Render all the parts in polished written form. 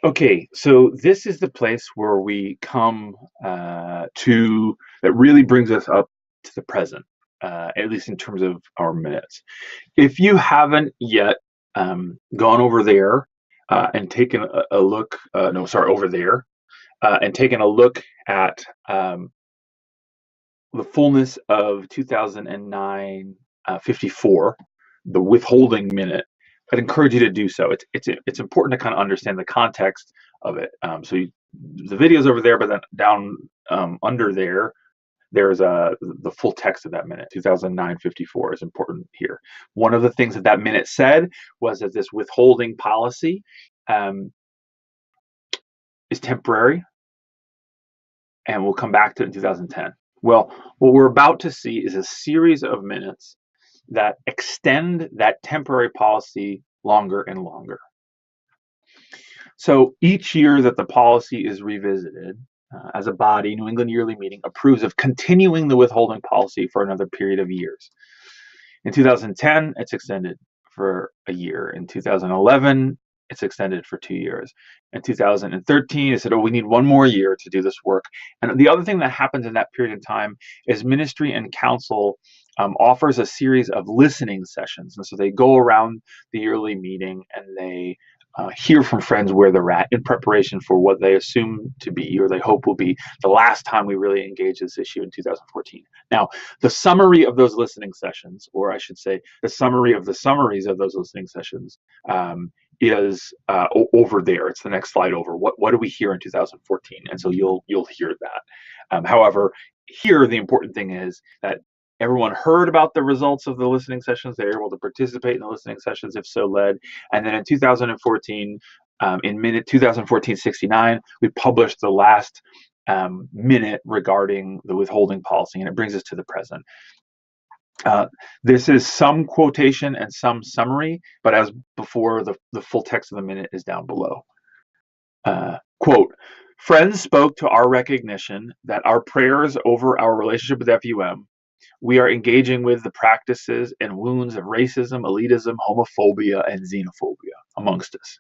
Okay, so this is the place where we come to that really brings us up to the present, at least in terms of our minutes. If you haven't yet gone over there and taken a look, no, sorry, over there and taken a look at the fullness of 2009 54, the withholding minute, I'd encourage you to do so. It's important to kind of understand the context of it. The video's over there, but then down under there, there's the full text of that minute. 2009-54 is important here. One of the things that minute said was that this withholding policy is temporary, and we'll come back to it in 2010. Well, what we're about to see is a series of minutes that extend that temporary policy longer and longer. So each year that the policy is revisited, as a body, New England Yearly Meeting approves of continuing the withholding policy for another period of years. In 2010, it's extended for a year. In 2011, it's extended for 2 years. In 2013, it said, oh, we need one more year to do this work. And the other thing that happens in that period of time is ministry and council offers a series of listening sessions. And so they go around the yearly meeting and they hear from friends where they're at in preparation for what they assume to be, or they hope will be, the last time we really engage this issue in 2014. Now, the summary of those listening sessions, or I should say the summary of the summaries of those listening sessions, is over there. It's the next slide over. What do we hear in 2014? And so you'll hear that. However, here the important thing is that everyone heard about the results of the listening sessions. They were able to participate in the listening sessions if so led. And then in 2014, in minute 2014-69, we published the last minute regarding the withholding policy, and it brings us to the present. This is some quotation and some summary, but as before, the full text of the minute is down below. Quote, friends spoke to our recognition that our prayers over our relationship with FUM, we are engaging with the practices and wounds of racism, elitism, homophobia, and xenophobia amongst us.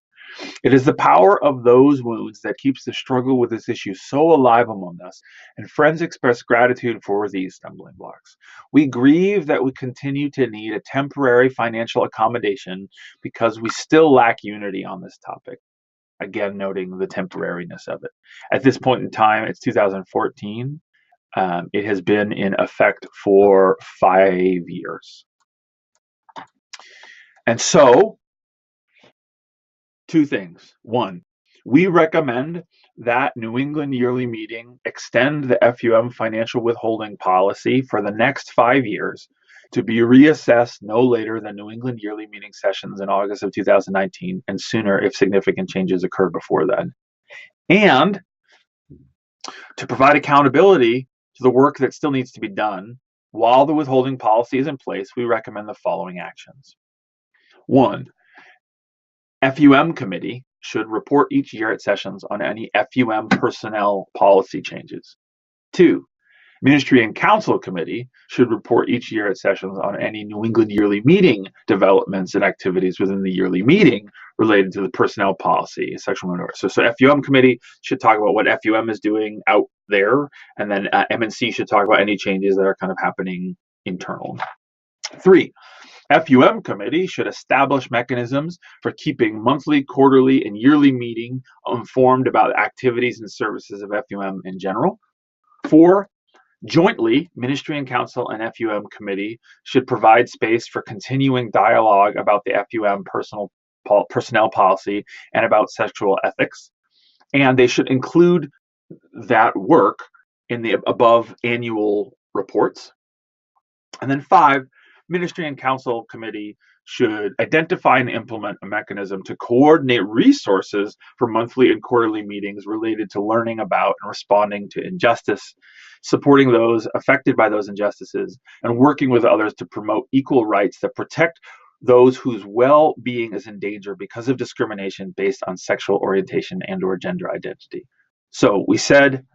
It is the power of those wounds that keeps the struggle with this issue so alive among us, and friends express gratitude for these stumbling blocks. We grieve that we continue to need a temporary financial accommodation because we still lack unity on this topic. Again, noting the temporariness of it. At this point in time, it's 2014. It has been in effect for 5 years. And so, two things. One, we recommend that New England Yearly Meeting extend the FUM financial withholding policy for the next 5 years to be reassessed no later than New England Yearly Meeting sessions in August of 2019, and sooner if significant changes occur before then. And to provide accountability to the work that still needs to be done while the withholding policy is in place, we recommend the following actions. 1, FUM committee should report each year at sessions on any FUM personnel policy changes. 2, Ministry and Council Committee should report each year at sessions on any New England Yearly Meeting developments and activities within the yearly meeting related to the personnel policy, Section 1. So FUM Committee should talk about what FUM is doing out there, and then M&C should talk about any changes that are kind of happening internal. 3, FUM Committee should establish mechanisms for keeping monthly, quarterly, and yearly meeting informed about activities and services of FUM in general. 4, jointly, Ministry and Council and FUM Committee should provide space for continuing dialogue about the FUM personnel policy and about sexual ethics. And they should include that work in the above annual reports. And then 5, Ministry and Council Committee should identify and implement a mechanism to coordinate resources for monthly and quarterly meetings related to learning about and responding to injustice, supporting those affected by those injustices, and working with others to promote equal rights that protect those whose well-being is in danger because of discrimination based on sexual orientation and/or gender identity. So we said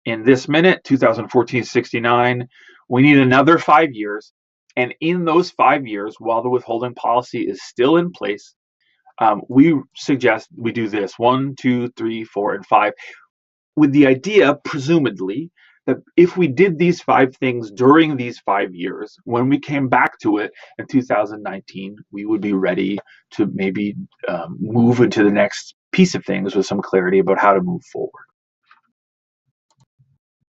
in this minute, 2014-69, we need another 5 years. And in those 5 years, while the withholding policy is still in place, We suggest we do this 1, 2, 3, 4, and 5, with the idea, presumably, that if we did these 5 things during these 5 years, when we came back to it in 2019, we would be ready to maybe move into the next piece of things with some clarity about how to move forward.